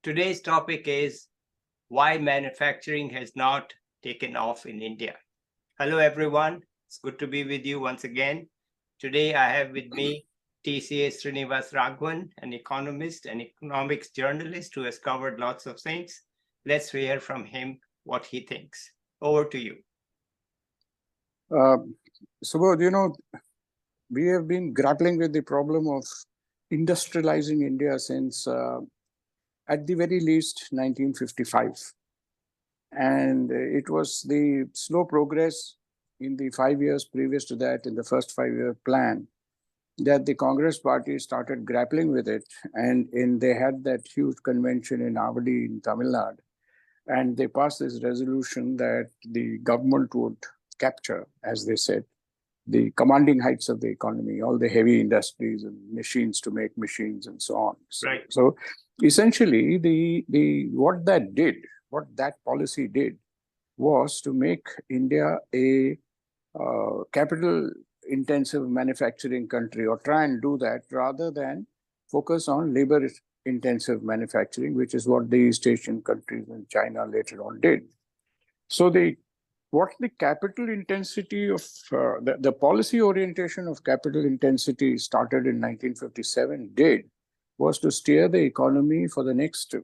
Today's topic is why manufacturing has not taken off in India. Hello, everyone. It's good to be with you once again. Today, I have with me TCA Srinivasa Raghavan, an economist and economics journalist who has covered lots of things. Let's hear from him what he thinks. Over to you. Subodh, we have been grappling with the problem of industrializing India since, at the very least, 1955. And it was the slow progress in the 5 years previous to that, in the first 5-year plan, that the Congress party started grappling with it. And they had that huge convention in Avadi in Tamil Nadu. And they passed this resolution that the government would capture, as they said, the commanding heights of the economy, all the heavy industries and machines to make machines and so on. Right. So essentially, what that policy did was to make India a capital-intensive manufacturing country, or try and do that, rather than focus on labor-intensive manufacturing, which is what the East Asian countries and China later on did. So what the capital intensity of the policy orientation of capital intensity started in 1957 did was to steer the economy for the next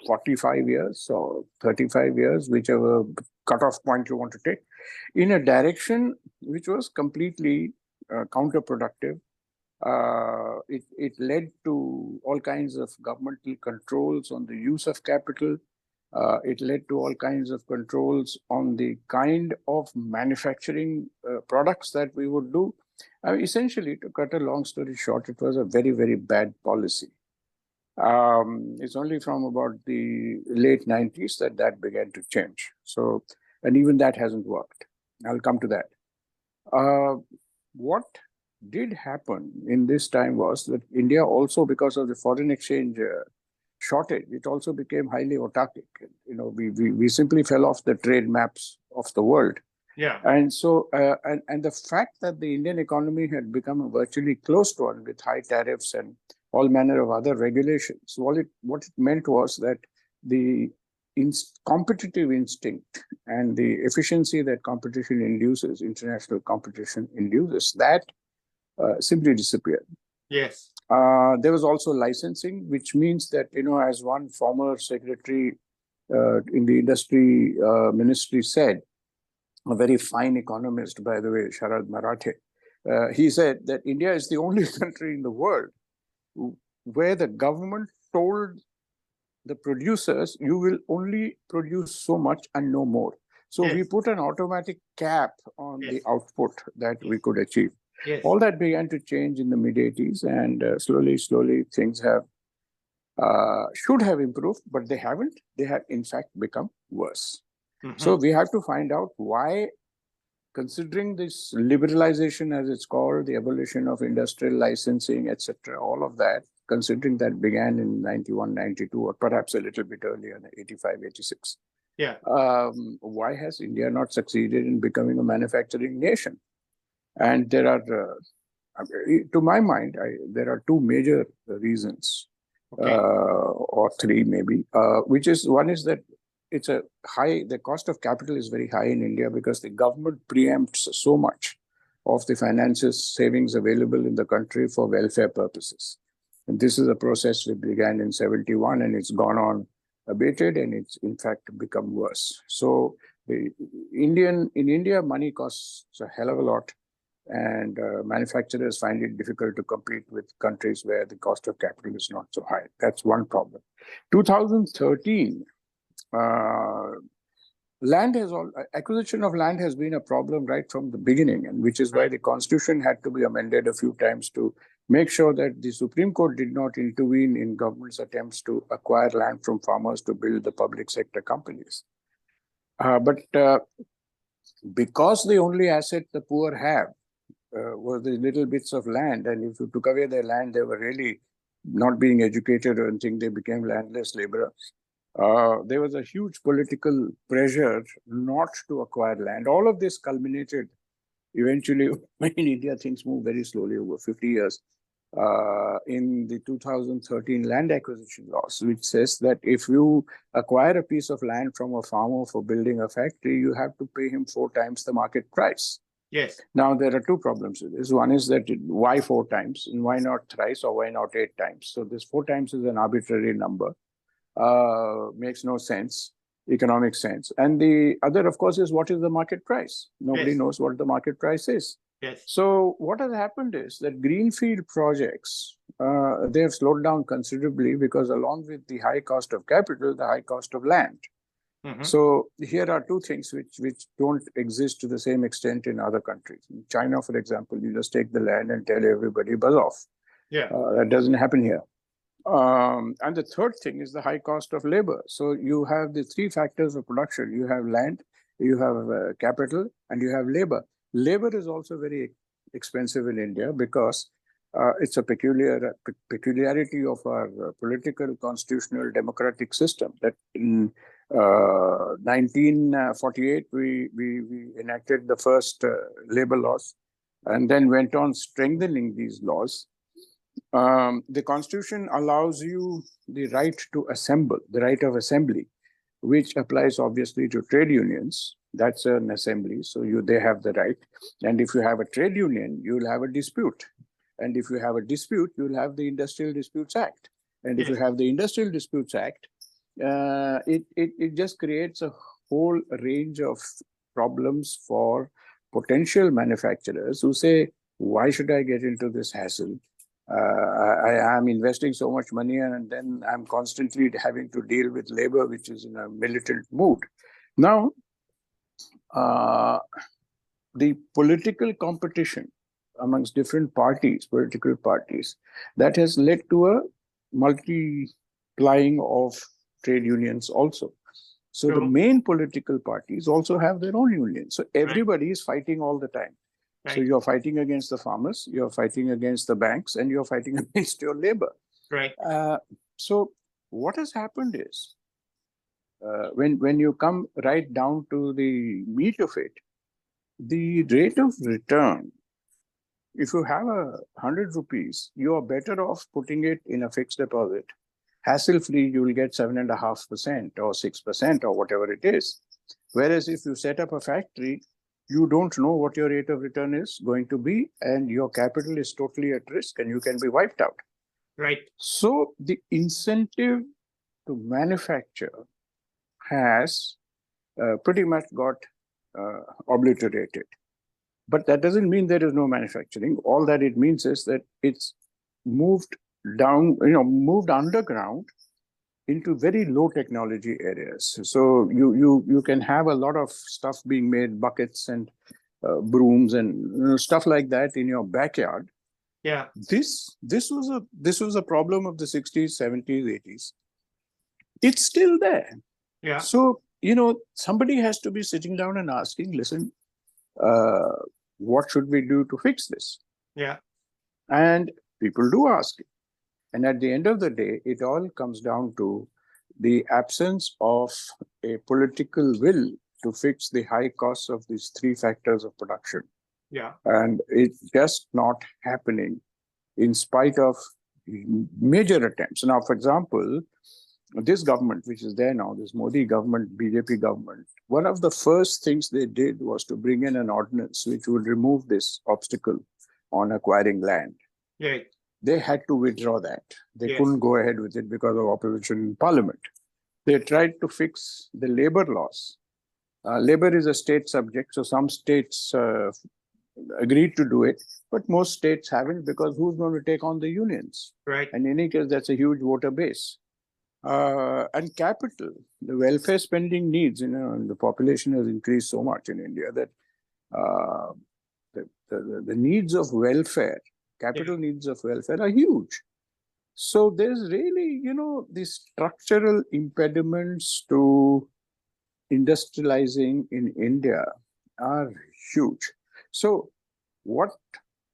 45 years or 35 years, whichever cutoff point you want to take, in a direction which was completely counterproductive. It led to all kinds of governmental controls on the use of capital. It led to all kinds of controls on the kind of manufacturing products that we would do. Essentially, to cut a long story short, it was a very, very bad policy. It's only from about the late 90s that began to change. So, and even that hasn't worked. I'll come to that. What did happen in this time was that India also, because of the foreign exchange shortage, it also became highly autarkic. We simply fell off the trade maps of the world. Yeah. And so, and the fact that the Indian economy had become a virtually closed one with high tariffs and all manner of other regulations, what it meant was that the competitive instinct and the efficiency that competition induces, international competition induces, that simply disappeared. Yes. There was also licensing, which means that, as one former secretary in the industry ministry said, a very fine economist, by the way, Sharad Marathe, he said that India is the only country in the world where the government told the producers, you will only produce so much and no more. So we put an automatic cap on the output that we could achieve. Yes. All that began to change in the mid-80s, and slowly things should have improved, but they haven't. They have, in fact, become worse. Mm-hmm. So we have to find out why, considering this liberalization, as it's called, the abolition of industrial licensing, etc., all of that, considering that began in 91, 92, or perhaps a little bit earlier, 85, 86. Yeah. Why has India not succeeded in becoming a manufacturing nation? And there are, to my mind, there are two major reasons, or three maybe, one is that the cost of capital is very high in India because the government preempts so much of the finances savings available in the country for welfare purposes. And this is a process which began in 71, and it's gone on abated, and it's in fact become worse. So in India, money costs a hell of a lot, and manufacturers find it difficult to compete with countries where the cost of capital is not so high. That's one problem. 2013, acquisition of land has been a problem right from the beginning, and which is why the constitution had to be amended a few times to make sure that the Supreme Court did not intervene in government's attempts to acquire land from farmers to build the public sector companies. But because the only asset the poor have were the little bits of land, and if you took away their land, they were really not being educated or anything, they became landless laborers. There was a huge political pressure not to acquire land. All of this culminated eventually in India. Things move very slowly over 50 years. in the 2013 land acquisition laws, which says that if you acquire a piece of land from a farmer for building a factory, you have to pay him 4 times the market price. Yes. Now, there are 2 problems with this. One is that why 4 times and why not thrice or why not 8 times? So this 4 times is an arbitrary number. Makes no sense, economic sense. And the other, of course, is what is the market price? Nobody Yes. knows what the market price is. Yes. So what has happened is that greenfield projects, they have slowed down considerably because along with the high cost of capital, the high cost of land. So here are 2 things which don't exist to the same extent in other countries. In China, for example, you just take the land and tell everybody buzz off. Yeah. That doesn't happen here. And the third thing is the high cost of labor. So you have the 3 factors of production. You have land, you have capital, and you have labor. Labor is also very expensive in India because it's a peculiarity of our political, constitutional, democratic system that in 1948, we enacted the first labor laws and then went on strengthening these laws. The Constitution allows you the right to assemble, the right of assembly, which applies obviously to trade unions. That's an assembly, so they have the right. And if you have a trade union, you'll have a dispute. And if you have a dispute, you'll have the Industrial Disputes Act. And if you have the Industrial Disputes Act, it just creates a whole range of problems for potential manufacturers who say, why should I get into this hassle? I am investing so much money and then I'm constantly having to deal with labor, which is in a militant mood. Now, the political competition amongst different parties, political parties, that has led to a multiplying of trade unions also. So the main political parties also have their own unions. So everybody is fighting all the time. So you're fighting against the farmers, you're fighting against the banks, and you're fighting against your labor. Right. So what has happened is, when you come right down to the meat of it, the rate of return, if you have 100 rupees, you are better off putting it in a fixed deposit. Hassle-free, you will get 7.5% or 6% or whatever it is. Whereas if you set up a factory, you don't know what your rate of return is going to be, and your capital is totally at risk and you can be wiped out. Right. So the incentive to manufacture has pretty much got obliterated. But that doesn't mean there is no manufacturing. All that it means is that it's moved down, moved underground into very low technology areas. So you can have a lot of stuff being made, buckets and brooms and stuff like that in your backyard. Yeah. This was a problem of the 60s, 70s, 80s. It's still there. Yeah. So, somebody has to be sitting down and asking, listen, what should we do to fix this? Yeah. And people do ask it. And at the end of the day, it all comes down to the absence of a political will to fix the high costs of these 3 factors of production. Yeah. And it's just not happening in spite of major attempts. Now, for example, this government, which is there now, this Modi government, BJP government, one of the first things they did was to bring in an ordinance which would remove this obstacle on acquiring land. Yeah. They had to withdraw that. They couldn't go ahead with it because of opposition in parliament. They tried to fix the labor laws. Labor is a state subject, so some states agreed to do it, but most states haven't, because who's going to take on the unions? Right. And in any case, that's a huge voter base. And capital, the welfare spending needs, the population has increased so much in India that the needs of welfare, capital needs of welfare are huge. So there's really, these structural impediments to industrializing in India are huge. So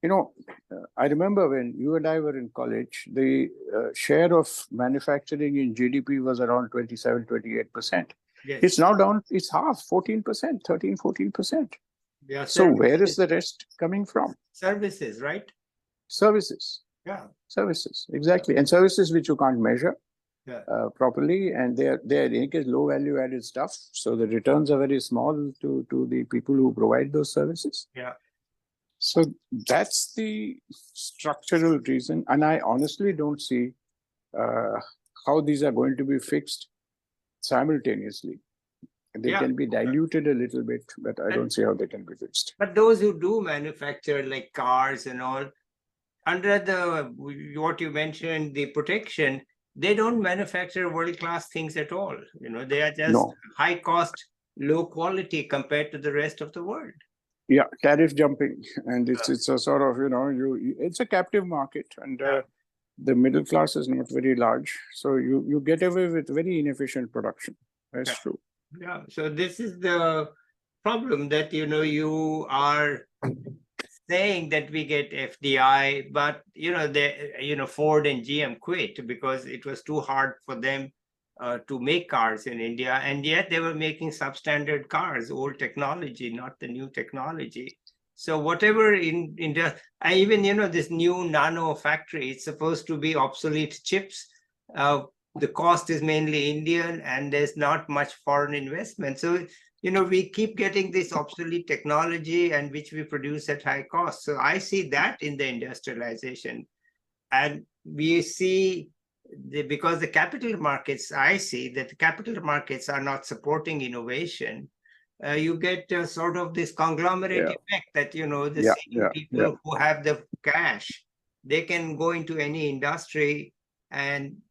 I remember when you and I were in college, the share of manufacturing in GDP was around 27, 28%. Yes. It's now down, it's half, 14%, 13, 14%. Yeah, so where is the rest coming from? Services, right? Services. Yeah. Services, exactly. And services which you can't measure Yeah. properly, and they're in any case low value added stuff. So the returns are very small to the people who provide those services. Yeah. So that's the structural reason. And I honestly don't see how these are going to be fixed simultaneously. They can be diluted a little bit, but I don't see how they can be fixed. But those who do manufacture like cars and all, under the what you mentioned, the protection, they don't manufacture world-class things at all. They are just high cost, low quality compared to the rest of the world. Yeah, tariff jumping, and it's a sort of it's a captive market, and the middle class is not very large, so you get away with very inefficient production. That's true. Yeah, so this is the problem that you are saying that we get FDI, but Ford and GM quit because it was too hard for them to make cars in India, and yet they were making substandard cars, old technology, not the new technology. So whatever in India, I even this new nano factory, it's supposed to be obsolete chips. The cost is mainly Indian, and there's not much foreign investment. So we keep getting this obsolete technology, and which we produce at high cost. So I see that in the industrialization, and we see because the capital markets, I see that the capital markets are not supporting innovation. You get sort of this conglomerate effect that the same people who have the cash, they can go into any industry and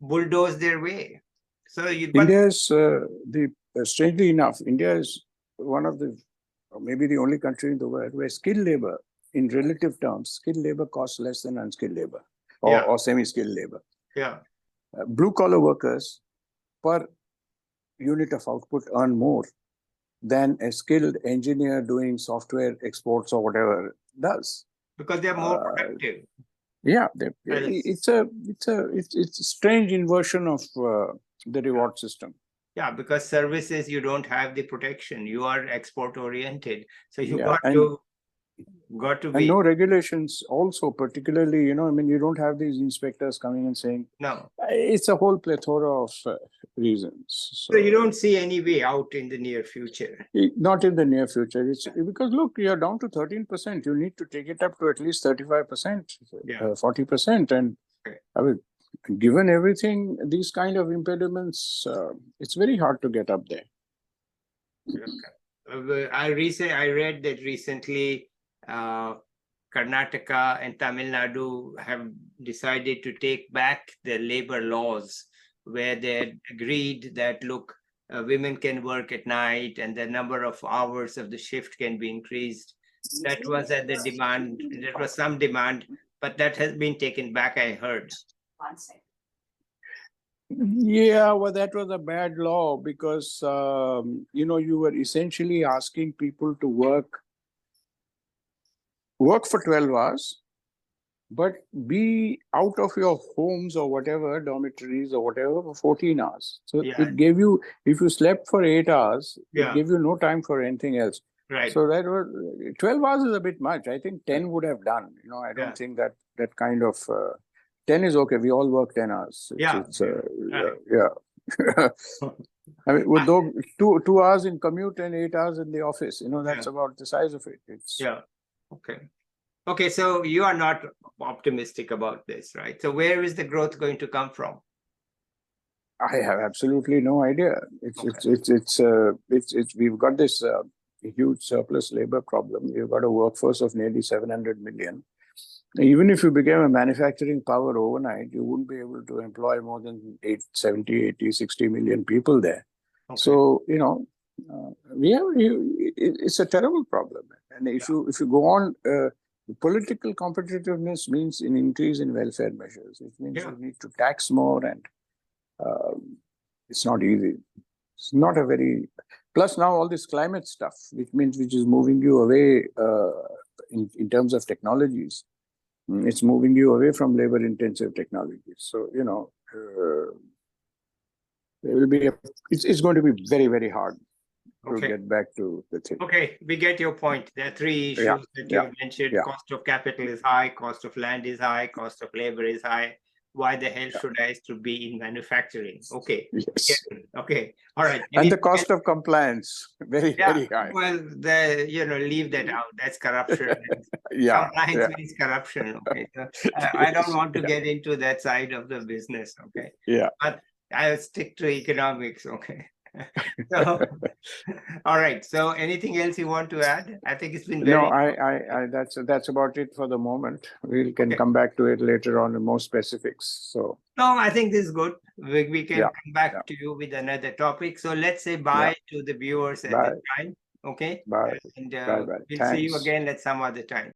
bulldoze their way. So India is strangely enough, India is one of the, or maybe the only country in the world where skilled labor, in relative terms, skilled labor costs less than unskilled labor or semi-skilled labor. Yeah. Blue collar workers per unit of output earn more than a skilled engineer doing software exports or whatever does. Because they're more productive. Yeah, it's a strange inversion of the reward system. Yeah, because services, you don't have the protection. You are export oriented, so you got to be. And no regulations also, particularly, you don't have these inspectors coming and saying. No. It's a whole plethora of reasons. So you don't see any way out in the near future? Not in the near future. It's because look, you're down to 13%. You need to take it up to at least 35%, 40%. And I mean, given everything, these kind of impediments, it's very hard to get up there. I read that recently Karnataka and Tamil Nadu have decided to take back the labor laws, where they agreed that, look, women can work at night and the number of hours of the shift can be increased. That was at the demand. There was some demand, but that has been taken back, I heard. Yeah, well, that was a bad law because, you were essentially asking people to work for 12 hours, but be out of your homes or whatever, dormitories or whatever, for 14 hours. So it gave you, if you slept for 8 hours, it gave you no time for anything else. Right. So that was 12 hours is a bit much. I think 10 would have done. I don't think that kind of 10 is okay. We all work 10 hours. I mean, with those 2 hours in commute and 8 hours in the office, that's about the size of it. Okay, so you are not optimistic about this, right? So where is the growth going to come from? I have absolutely no idea. We've got this huge surplus labor problem. We've got a workforce of nearly 700 million. Even if you became a manufacturing power overnight, you wouldn't be able to employ more than 70, 80, 60 million people there. So, it's a terrible problem. And if you go on, political competitiveness means an increase in welfare measures. It means you need to tax more, and it's not easy. It's not a very... Plus now all this climate stuff, which is moving you away in terms of technologies. It's moving you away from labor-intensive technologies. So, there will be it's going to be very, very hard to Okay. get back to the thing. Okay, we get your point. There are three issues Yeah, that yeah, you mentioned. yeah. Cost of capital is high, cost of land is high, cost of labor is high. Why the hell should I to be in manufacturing? Okay. Yes. Okay. All right. And the Anything cost else? of compliance, very, Yeah. very high. Well, leave that out. That's corruption. Yeah, Compliance yeah, means corruption. Okay. So, I don't Yes, want to yeah, get into that side of the business. Okay. yeah. But I'll stick to economics. Okay. So, all right. So, anything else you want to add? I think it's been No, very. that's about it for the moment. We can Okay. come back to it later on in more specifics. So, No, I think this is good. We can Yeah, come back yeah. to you with another topic. So let's say bye to the viewers at this Bye, time. Okay. bye, And bye, bye. we'll see you Thanks. again at some other time.